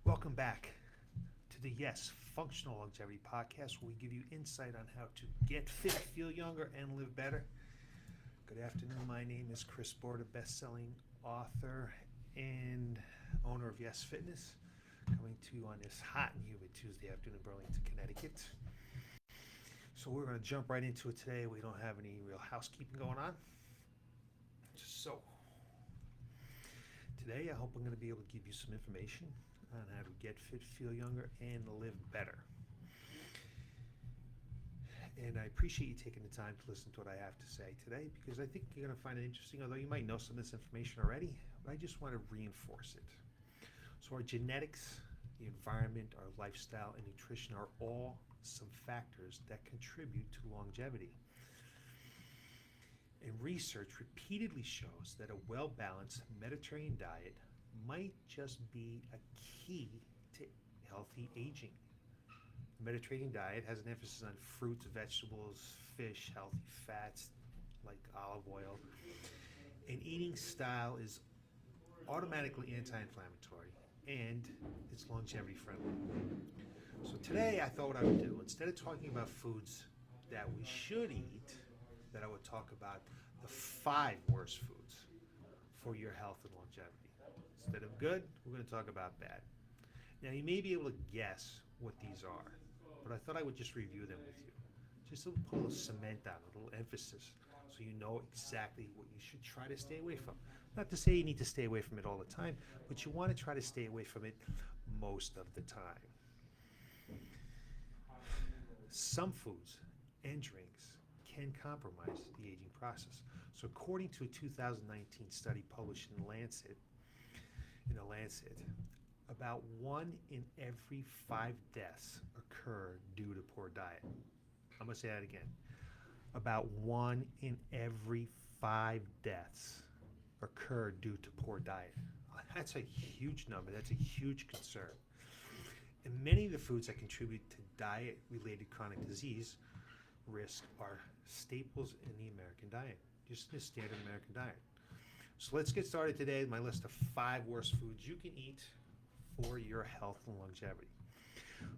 Welcome back to the Y.E.S Functional Longevity Podcast, where we give you insight on how to get fit, feel younger, and live better. Good afternoon. My name is Chris Borda, best-selling author and owner of Y.E.S Fitness, coming to you on this hot and humid Tuesday afternoon in Burlington, Connecticut. So we're going to jump right into it today. We don't have any real housekeeping going on. So today, I hope I'm going to be able to give you some information on how to get fit, feel younger, and live better. And I appreciate you taking the time to listen to what I have to say today, because I think you're going to find it interesting, although you might know some of this information already, but I just want to reinforce it. So our genetics, the environment, our lifestyle, and nutrition are all some factors that contribute to longevity. And research repeatedly shows that a well-balanced Mediterranean diet might just be a key to healthy aging. The Mediterranean diet has an emphasis on fruits, vegetables, fish, healthy fats like olive oil. An eating style is automatically anti-inflammatory and it's longevity friendly. So today I thought what I would do, instead of talking about foods that we should eat, that I would talk about the 5 worst foods for your health and longevity. Instead of good, we're going to talk about bad. Now, you may be able to guess what these are, but I thought I would just review them with you. Just to put a little cement on it, a little emphasis, so you know exactly what you should try to stay away from. Not to say you need to stay away from it all the time, but you want to try to stay away from it most of the time. Some foods and drinks can compromise the aging process. So according to a 2019 study published in the Lancet, about 1 in every 5 deaths occur due to poor diet. I'm going to say that again. About 1 in every 5 deaths occur due to poor diet. That's a huge number. That's a huge concern. And many of the foods that contribute to diet-related chronic disease risk are staples in the American diet, just the standard American diet. So let's get started today with my list of 5 worst foods you can eat for your health and longevity.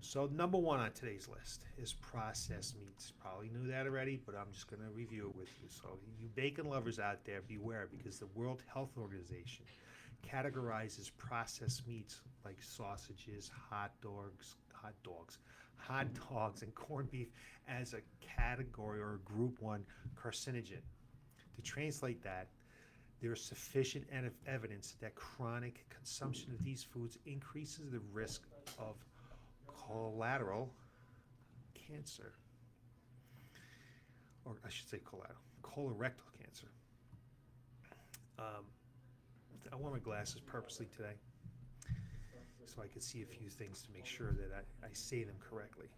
So number 1 on today's list is processed meats. Probably knew that already, but I'm just going to review it with you. So you bacon lovers out there, beware, because the World Health Organization categorizes processed meats like sausages, hot dogs, and corned beef as a category or a group 1 carcinogen. To translate that, there is sufficient evidence that chronic consumption of these foods increases the risk of colorectal cancer, or I should say colorectal cancer. I wore my glasses purposely today so I could see a few things to make sure that I say them correctly.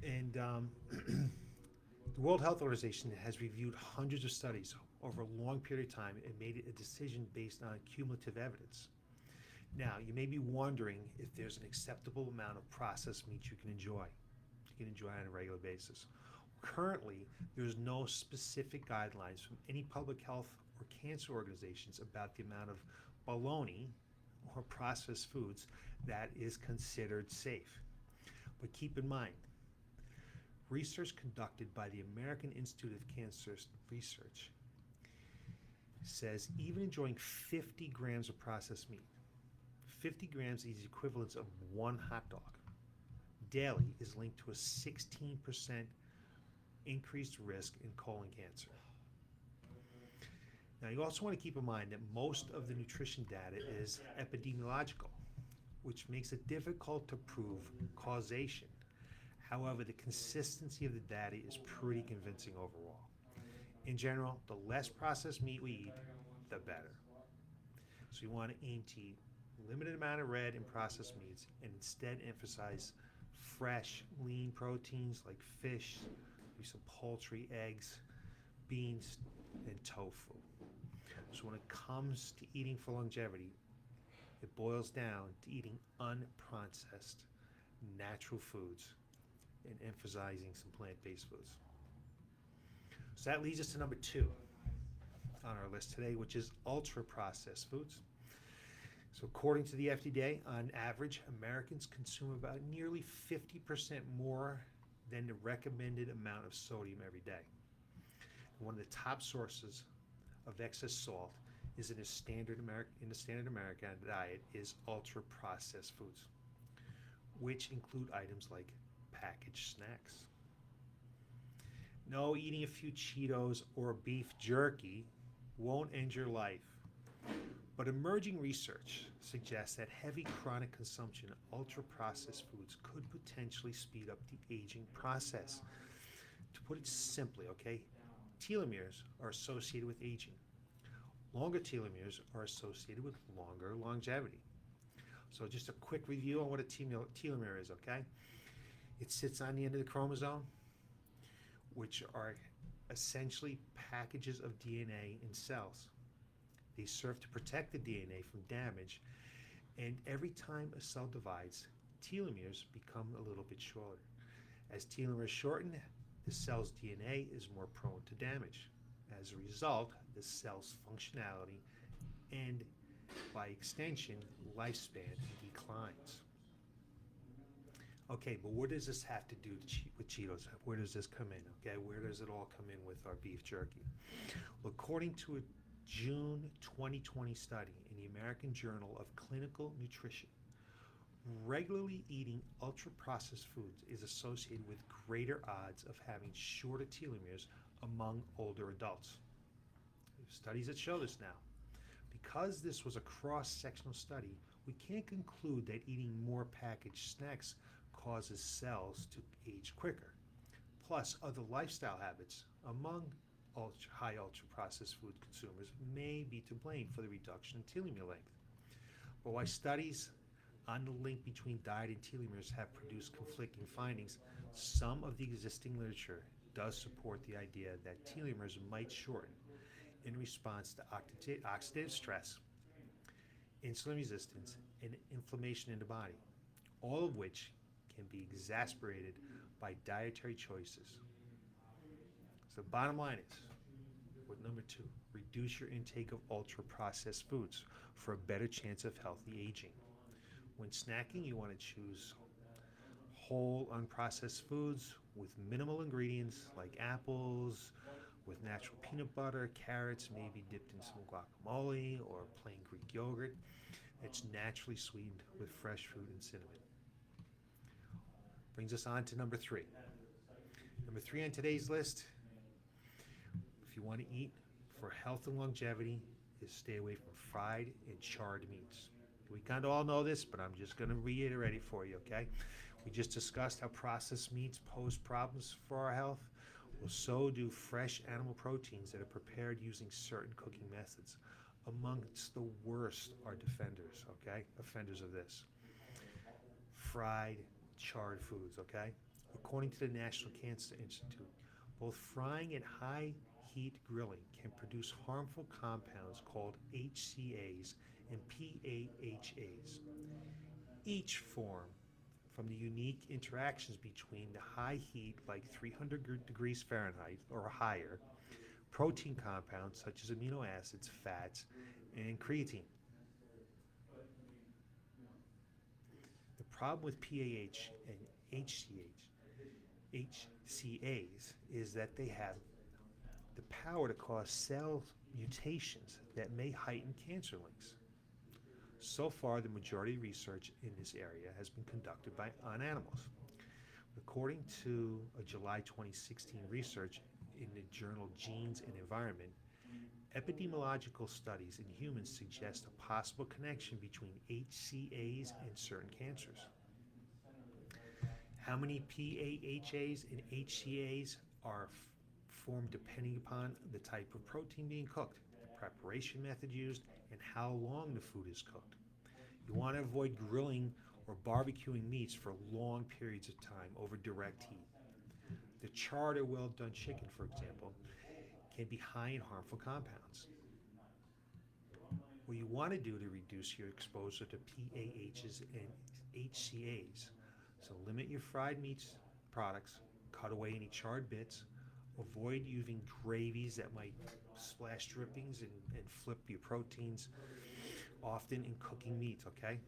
And the World Health Organization has reviewed hundreds of studies over a long period of time and made a decision based on cumulative evidence. Now, you may be wondering if there's an acceptable amount of processed meat you can enjoy on a regular basis. Currently, there's no specific guidelines from any public health or cancer organizations about the amount of bologna or processed foods that is considered safe. But keep in mind, research conducted by the American Institute of Cancer Research says even enjoying 50 grams of processed meat, 50 grams is the equivalent of 1 hot dog, daily is linked to a 16% increased risk in colon cancer. Now, you also want to keep in mind that most of the nutrition data is epidemiological, which makes it difficult to prove causation. However, the consistency of the data is pretty convincing overall. In general, the less processed meat we eat, the better. So you want to aim to eat a limited amount of red and processed meats and instead emphasize fresh, lean proteins like fish, maybe some poultry, eggs, beans, and tofu. So when it comes to eating for longevity, it boils down to eating unprocessed, natural foods and emphasizing some plant-based foods. So that leads us to number 2 on our list today, which is ultra-processed foods. So according to the FDA, on average, Americans consume about nearly 50% more than the recommended amount of sodium every day. And one of the top sources of excess salt is in the standard American diet is ultra processed foods, which include items like packaged snacks. No, eating a few Cheetos or beef jerky won't end your life. But emerging research suggests that heavy chronic consumption of ultra processed foods could potentially speed up the aging process. To put it simply, okay, telomeres are associated with aging. Longer telomeres are associated with longer longevity. So just a quick review on what a telomere is, okay? It sits on the end of the chromosome, which are essentially packages of DNA in cells. They serve to protect the DNA from damage, and every time a cell divides, telomeres become a little bit shorter. As telomeres shorten, the cell's DNA is more prone to damage. As a result, the cell's functionality and, by extension, lifespan declines. Okay, but what does this have to do with Cheetos? Where does this come in? Okay, where does it all come in with our beef jerky? Well, according to a June 2020 study in the American Journal of Clinical Nutrition, regularly eating ultra-processed foods is associated with greater odds of having shorter telomeres among older adults. There's studies that show this now. Because this was a cross-sectional study, we can't conclude that eating more packaged snacks causes cells to age quicker. Plus, other lifestyle habits among high ultra-processed food consumers may be to blame for the reduction in telomere length. But while studies on the link between diet and telomeres have produced conflicting findings, some of the existing literature does support the idea that telomeres might shorten in response to oxidative stress, insulin resistance, and inflammation in the body, all of which can be exacerbated by dietary choices. So the bottom line is, with number 2, reduce your intake of ultra-processed foods for a better chance of healthy aging. When snacking, you want to choose whole, unprocessed foods with minimal ingredients like apples, with natural peanut butter, carrots, maybe dipped in some guacamole or plain Greek yogurt. It's naturally sweetened with fresh fruit and cinnamon. Brings us on to number 3. Number 3 on today's list, if you want to eat for health and longevity, is stay away from fried and charred meats. We kind of all know this, but I'm just going to reiterate it for you, okay? We just discussed how processed meats pose problems for our health. Well, so do fresh animal proteins that are prepared using certain cooking methods. Amongst the worst are offenders of this. Fried, charred foods, okay? According to the National Cancer Institute, both frying and high heat grilling can produce harmful compounds called HCAs and PAHAs. Each form from the unique interactions between the high heat, like 300 degrees Fahrenheit or higher, protein compounds such as amino acids, fats, and creatine. The problem with PAH and HCAs is that they have the power to cause cell mutations that may heighten cancer links. So far, the majority of research in this area has been conducted on animals. According to a July 2016 research in the journal Genes and Environment, epidemiological studies in humans suggest a possible connection between HCAs and certain cancers. How many PAHAs and HCAs are formed depending upon the type of protein being cooked, the preparation method used, and how long the food is cooked. You want to avoid grilling or barbecuing meats for long periods of time over direct heat. The charred or well-done chicken, for example, can be high in harmful compounds. What you want to do to reduce your exposure to PAHs and HCAs, so limit your fried meats products, cut away any charred bits, avoid using gravies that might splash drippings and flip your proteins. often in cooking meat, okay?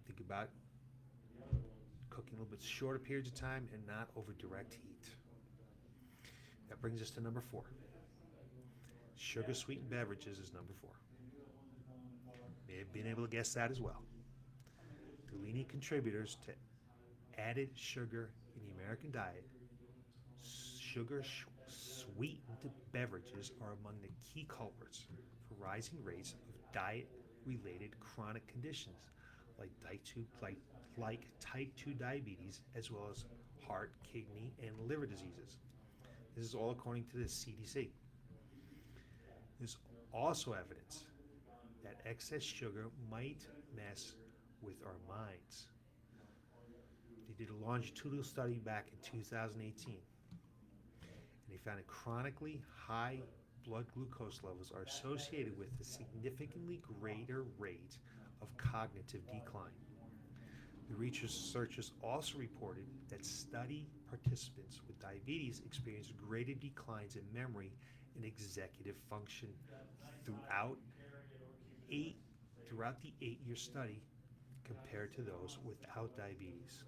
Think about cooking a little bit shorter periods of time and not over direct heat. That brings us to number 4. Sugar sweetened beverages is number 4. May have been able to guess that as well. The leading contributors to added sugar in the American diet, sugar sweetened beverages are among the key culprits for rising rates of diet related chronic conditions like type 2 diabetes, as well as heart, kidney, and liver diseases. This is all according to the CDC. There's also evidence that excess sugar might mess with our minds. They did a longitudinal study back in 2018, and they found that chronically high blood glucose levels are associated with a significantly greater rate of cognitive decline. The researchers also reported that study participants with diabetes experienced greater declines in memory and executive function throughout the 8-year study compared to those without diabetes.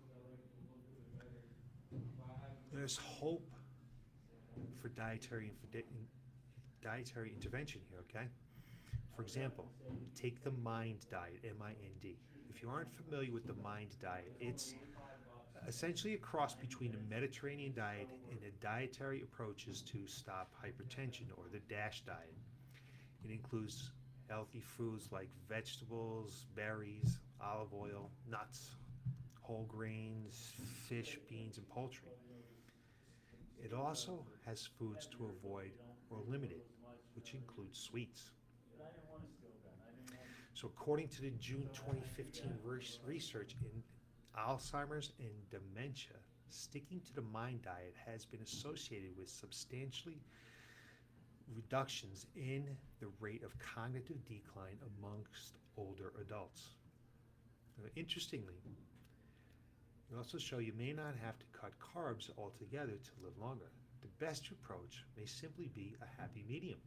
There's hope for dietary intervention here, okay? For example, take the MIND diet, MIND. If you aren't familiar with the MIND diet, it's essentially a cross between a Mediterranean diet and the dietary approaches to stop hypertension, or the DASH diet. It includes healthy foods like vegetables, berries, olive oil, nuts, whole grains, fish, beans, and poultry. It also has foods to avoid or limit it, which includes sweets. So according to the June 2015 research in Alzheimer's and dementia, sticking to the MIND diet has been associated with substantially reductions in the rate of cognitive decline amongst older adults. Now, interestingly, it also shows you may not have to cut carbs altogether to live longer. The best approach may simply be a happy medium.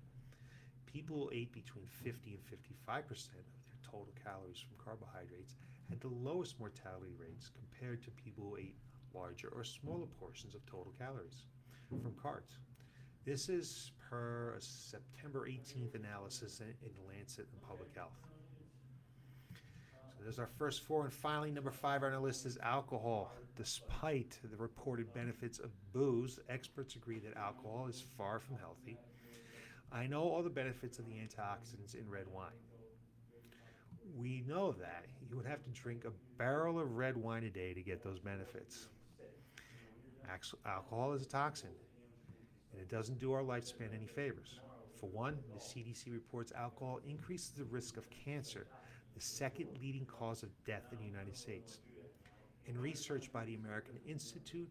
People who ate between 50 and 55% of their total calories from carbohydrates had the lowest mortality rates compared to people who ate larger or smaller portions of total calories from carbs. This is per a September 18th analysis in Lancet and Public Health. So there's our first 4, and finally, number 5 on our list is alcohol. Despite the reported benefits of booze, experts agree that alcohol is far from healthy. I know all the benefits of the antioxidants in red wine. We know that you would have to drink a barrel of red wine a day to get those benefits. Alcohol is a toxin, and it doesn't do our lifespan any favors. For one, the CDC reports alcohol increases the risk of cancer, the second leading cause of death in the United States. And research by the American Institute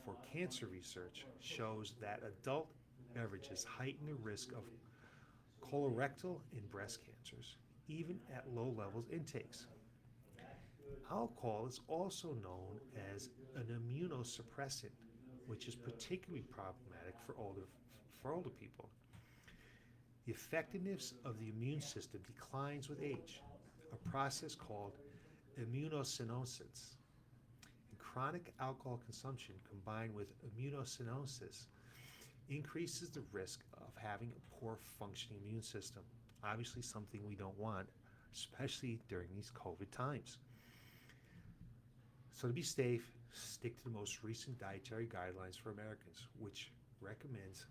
for Cancer Research shows that adult beverages heighten the risk of colorectal and breast cancers, even at low levels intakes. Alcohol is also known as an immunosuppressant, which is particularly problematic for older people. The effectiveness of the immune system declines with age, a process called immunosenescence. And chronic alcohol consumption combined with immunosenescence increases the risk of having a poor functioning immune system. Obviously something we don't want, especially during these COVID times. So to be safe, stick to the most recent dietary guidelines for Americans, which recommends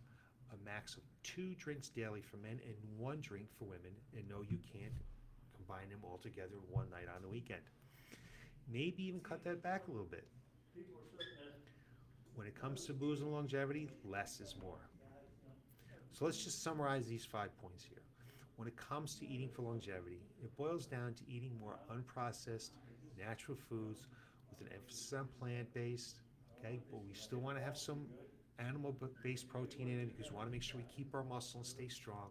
a max of 2 drinks daily for men and 1 drink for women, and no, you can't combine them all together one night on the weekend. Maybe even cut that back a little bit. When it comes to booze and longevity, less is more. So let's just summarize these 5 points here. When it comes to eating for longevity, it boils down to eating more unprocessed, natural foods with an emphasis on plant-based, okay? But we still want to have some animal-based protein in it because we want to make sure we keep our muscle and stay strong.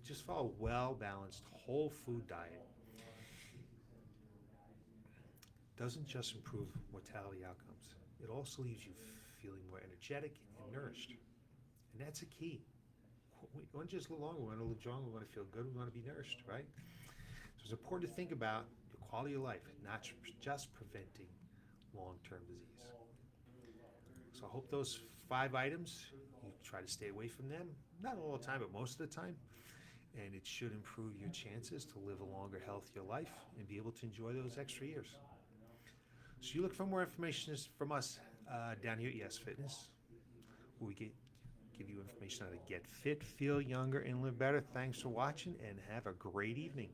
Just follow a well-balanced, whole food diet. Doesn't just improve mortality outcomes. It also leaves you feeling more energetic and nourished. And that's a key. We want to just live longer. We want to live strong. We want to feel good. We want to be nourished, right? So it's important to think about the quality of life and not just preventing long-term disease. So I hope those 5 items, you try to stay away from them, not all the time, but most of the time. And it should improve your chances to live a longer, healthier life and be able to enjoy those extra years. So you look for more information from us down here at Y.E.S Fitness, where we give you information on how to get fit, feel younger, and live better. Thanks for watching, and have a great evening.